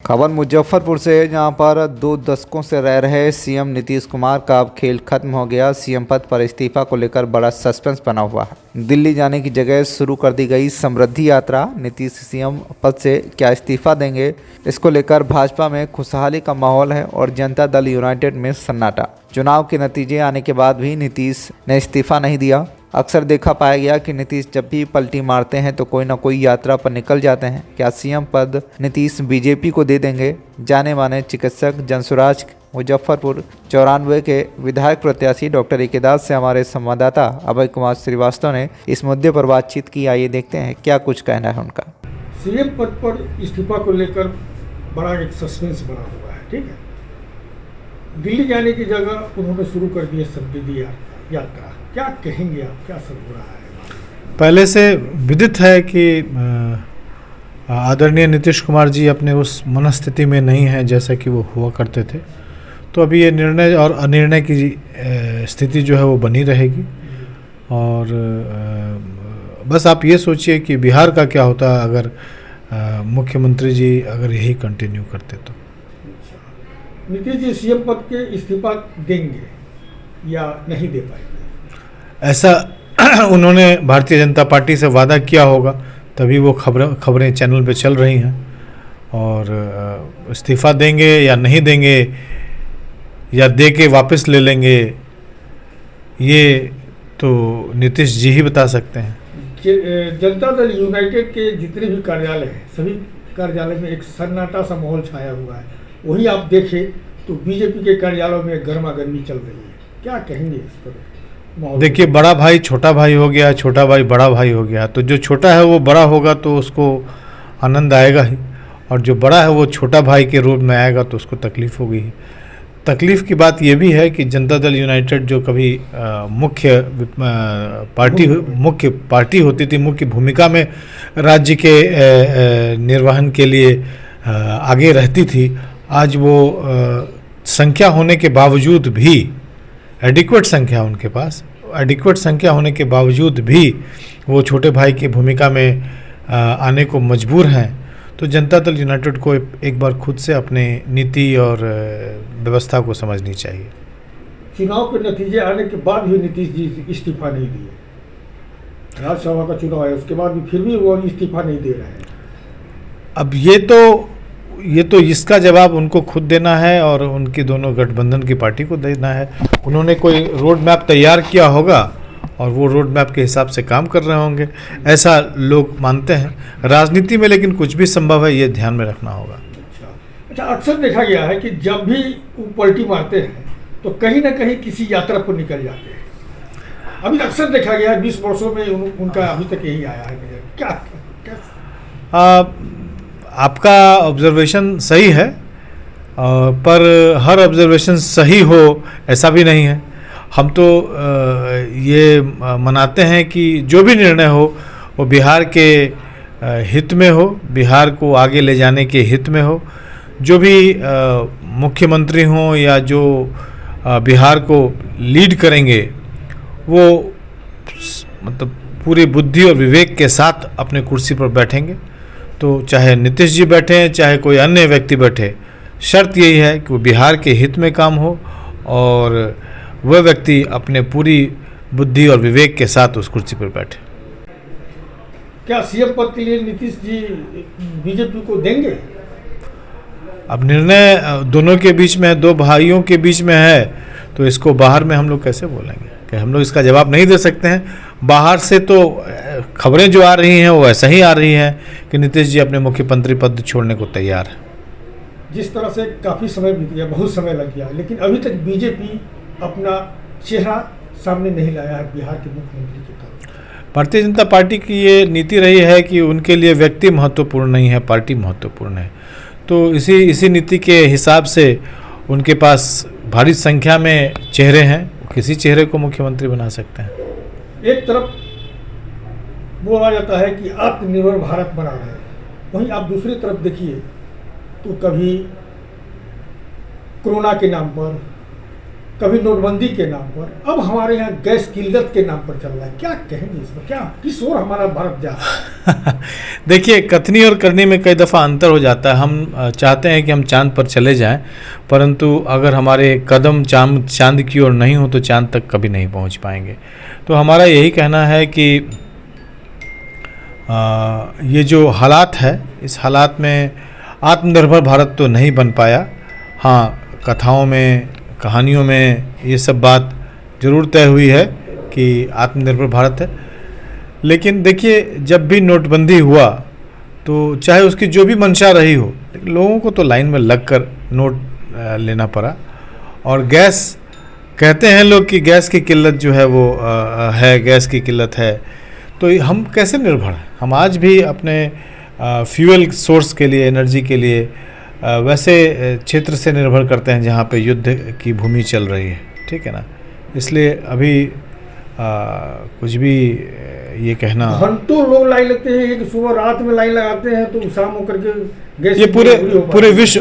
खबर मुजफ्फरपुर से है, जहां पर 2 दशकों से रह रहे सीएम नीतीश कुमार का अब खेल खत्म हो गया। सीएम पद पर इस्तीफा को लेकर बड़ा सस्पेंस बना हुआ है। दिल्ली जाने की जगह शुरू कर दी गई समृद्धि यात्रा। नीतीश सीएम पद से क्या इस्तीफा देंगे, इसको लेकर भाजपा में खुशहाली का माहौल है और जनता दल यूनाइटेड में सन्नाटा। चुनाव के नतीजे आने के बाद भी नीतीश ने इस्तीफा नहीं दिया। अक्सर देखा पाया गया कि नीतीश जब भी पलटी मारते हैं तो कोई ना कोई यात्रा पर निकल जाते हैं। क्या सीएम पद नीतीश बीजेपी को दे देंगे? जाने माने चिकित्सक जनसुराज मुजफ्फरपुर 94 के विधायक प्रत्याशी डॉक्टर ए के दास से हमारे संवाददाता अभय कुमार श्रीवास्तव ने इस मुद्दे पर बातचीत की। आइए देखते हैं क्या कुछ कहना है उनका। सीएम पद पर इस्तीफा को लेकर बड़ा एक सस्पेंस बना हुआ है। ठीक है, दिल्ली जाने की जगह उन्होंने शुरू कर दी है समृद्धि यात्रा। क्या कहेंगे आप, क्या सब हो रहा है? पहले से विदित है कि आदरणीय नीतीश कुमार जी अपने उस मनस्थिति में नहीं हैं जैसा कि वो हुआ करते थे। तो अभी ये निर्णय और अनिर्णय की स्थिति जो है वो बनी रहेगी। और बस आप ये सोचिए कि बिहार का क्या होता अगर मुख्यमंत्री जी अगर यही कंटिन्यू करते तो। नीतीश जी सीएम पद के इस्तीफा देंगे या नहीं दे पाएंगे, ऐसा उन्होंने भारतीय जनता पार्टी से वादा किया होगा, तभी वो खबरें चैनल पे चल रही हैं। और इस्तीफा देंगे या नहीं देंगे या दे के वापस ले लेंगे, ये तो नीतीश जी ही बता सकते हैं। जनता दल यूनाइटेड के जितने भी कार्यालय हैं, सभी कार्यालय में एक सन्नाटा सा माहौल छाया हुआ है। वहीं आप देखें तो बीजेपी के कार्यालयों में गर्मा गर्मी चल रही है। क्या कहेंगे इस पर? देखिए, बड़ा भाई छोटा भाई हो गया, छोटा भाई बड़ा भाई हो गया। तो जो छोटा है वो बड़ा होगा तो उसको आनंद आएगा ही, और जो बड़ा है वो छोटा भाई के रूप में आएगा तो उसको तकलीफ़ होगी ही। तकलीफ़ की बात ये भी है कि जनता दल यूनाइटेड जो कभी मुख्य पार्टी होती थी, मुख्य भूमिका में राज्य के निर्वहन के लिए आगे रहती थी, आज वो संख्या होने के बावजूद भी, एडिक्वेट संख्या उनके पास, एडिक्वेट संख्या होने के बावजूद भी वो छोटे भाई की भूमिका में आने को मजबूर हैं। तो जनता दल यूनाइटेड को एक बार खुद से अपने नीति और व्यवस्था को समझनी चाहिए। चुनाव के नतीजे आने के बाद भी नीतीश जी इस्तीफा नहीं दिए। राज्यसभा का चुनाव है, उसके बाद भी फिर भी वो इस्तीफा नहीं दे रहे हैं। अब ये तो इसका जवाब उनको खुद देना है और उनकी दोनों गठबंधन की पार्टी को देना है। उन्होंने कोई रोड मैप तैयार किया होगा और वो रोड मैप के हिसाब से काम कर रहे होंगे, ऐसा लोग मानते हैं। राजनीति में लेकिन कुछ भी संभव है, ये ध्यान में रखना होगा। अच्छा, अक्सर देखा गया है कि जब भी वो पलटी मारते हैं तो कहीं ना कहीं किसी यात्रा पर निकल जाते हैं। अभी अक्सर देखा गया है, 20 वर्षों में उनका अभी तक यही आया है। क्या आपका ऑब्जर्वेशन सही है, पर हर ऑब्जर्वेशन सही हो ऐसा भी नहीं है। हम तो ये मनाते हैं कि जो भी निर्णय हो वो बिहार के हित में हो, बिहार को आगे ले जाने के हित में हो। जो भी मुख्यमंत्री हों या जो बिहार को लीड करेंगे, वो मतलब पूरी बुद्धि और विवेक के साथ अपने कुर्सी पर बैठेंगे। तो चाहे नीतीश जी बैठे, चाहे कोई अन्य व्यक्ति बैठे, शर्त यही है कि वो बिहार के हित में काम हो और वह व्यक्ति अपने पूरी बुद्धि और विवेक के साथ उस कुर्सी पर बैठे। क्या सीएम पद के लिए नीतीश जी बीजेपी को देंगे? अब निर्णय दोनों के बीच में, दो भाइयों के बीच में है, तो इसको बाहर में हम लोग कैसे बोलेंगे कि हम लोग इसका जवाब नहीं दे सकते हैं। बाहर से तो खबरें जो आ रही हैं वो ऐसा ही आ रही हैं कि नीतीश जी अपने मुख्यमंत्री पद छोड़ने को तैयार है। जिस तरह से काफ़ी समय बीत गया, बहुत समय लग गया, लेकिन अभी तक बीजेपी अपना चेहरा सामने नहीं लाया है बिहार के मुख्यमंत्री के तौर पर। भारतीय जनता पार्टी की ये नीति रही है कि उनके लिए व्यक्ति महत्वपूर्ण नहीं है, पार्टी महत्वपूर्ण है। तो इसी नीति के हिसाब से उनके पास भारी संख्या में चेहरे हैं, किसी चेहरे को मुख्यमंत्री बना सकते हैं। एक तरफ बोला जाता है कि आत्मनिर्भर भारत बना रहे हैं, वहीं आप दूसरी तरफ देखिए तो कभी कोरोना के नाम पर, कभी नोटबंदी के नाम पर, अब हमारे यहाँ गैस किल्लत के नाम पर चल रहा है। क्या कहेंगे इसमें, क्या किस ओर हमारा भारत जा रहा है? देखिए, कथनी और करनी में कई दफ़ा अंतर हो जाता है। हम चाहते हैं कि हम चांद पर चले जाएं, परंतु अगर हमारे कदम चांद की ओर नहीं हो तो चांद तक कभी नहीं पहुंच पाएंगे। तो हमारा यही कहना है कि ये जो हालात है, इस हालात में आत्मनिर्भर भारत तो नहीं बन पाया। हाँ, कथाओं में, कहानियों में ये सब बात ज़रूर तय हुई है कि आत्मनिर्भर भारत है। लेकिन देखिए, जब भी नोटबंदी हुआ तो चाहे उसकी जो भी मंशा रही हो, लोगों को तो लाइन में लगकर नोट लेना पड़ा। और गैस, कहते हैं लोग कि गैस की किल्लत जो है वो है, गैस की किल्लत है। तो हम कैसे निर्भर हैं? हम आज भी अपने फ्यूल सोर्स के लिए, एनर्जी के लिए वैसे क्षेत्र से निर्भर करते हैं जहाँ पे युद्ध की भूमि चल रही है, ठीक है ना। इसलिए अभी कुछ भी ये कहना, घंटों लोग लाइन लगते हैं, एक सुबह रात में लाइन लगाते हैं तो शाम होकर के गैस ये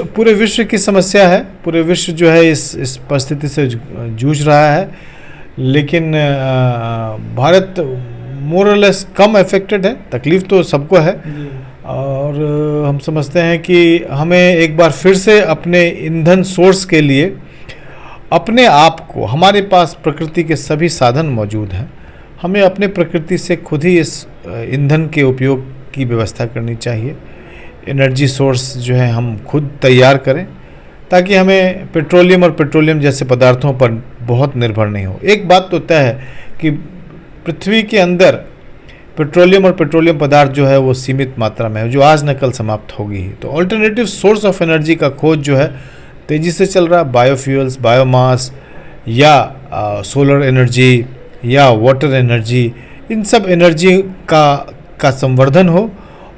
पूरे विश्व की समस्या है। पूरे विश्व जो है इस परिस्थिति से जूझ रहा है। लेकिन भारत मोर और लेस कम अफेक्टेड है। तकलीफ तो सबको है, और हम समझते हैं कि हमें एक बार फिर से अपने ईंधन सोर्स के लिए अपने आप को, हमारे पास प्रकृति के सभी साधन मौजूद हैं, हमें अपने प्रकृति से खुद ही इस ईंधन के उपयोग की व्यवस्था करनी चाहिए। एनर्जी सोर्स जो है हम खुद तैयार करें, ताकि हमें पेट्रोलियम और पेट्रोलियम जैसे पदार्थों पर बहुत निर्भर नहीं हो। एक बात तो तय है कि पृथ्वी के अंदर पेट्रोलियम और पेट्रोलियम पदार्थ जो है वो सीमित मात्रा में है, जो आज न कल समाप्त होगी ही। तो ऑल्टरनेटिव सोर्स ऑफ एनर्जी का खोज जो है तेज़ी से चल रहा है। बायोफ्यूल्स, बायोमास या सोलर एनर्जी या वाटर एनर्जी, इन सब एनर्जी का संवर्धन हो,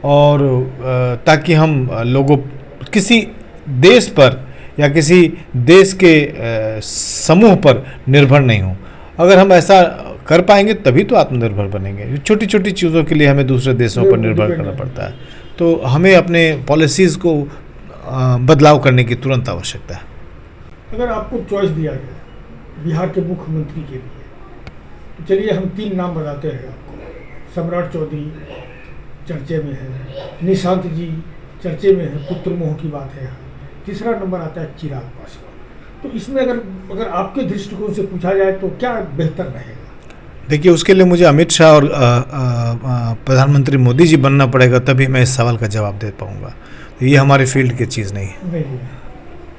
और ताकि हम लोगों, किसी देश पर या किसी देश के समूह पर निर्भर नहीं हो। अगर हम ऐसा कर पाएंगे तभी तो आत्मनिर्भर बनेंगे। छोटी छोटी चीज़ों के लिए हमें दूसरे देशों पर निर्भर करना पड़ता है। तो हमें अपने पॉलिसीज़ को बदलाव करने की तुरंत आवश्यकता है। अगर आपको चॉइस दिया गया बिहार के मुख्यमंत्री के लिए, तो चलिए हम 3 नाम बताते हैं आपको। सम्राट चौधरी चर्चे में है, निशांत जी चर्चे में है, पुत्र मोह की बात है। तीसरा नंबर आता है चिराग पासवान। तो इसमें अगर आपके दृष्टिकोण से पूछा जाए तो क्या बेहतर रहेगा? देखिए, उसके लिए मुझे अमित शाह और प्रधानमंत्री मोदी जी बनना पड़ेगा, तभी मैं इस सवाल का जवाब दे पाऊंगा। तो ये हमारे फील्ड की चीज़ नहीं है। नहीं।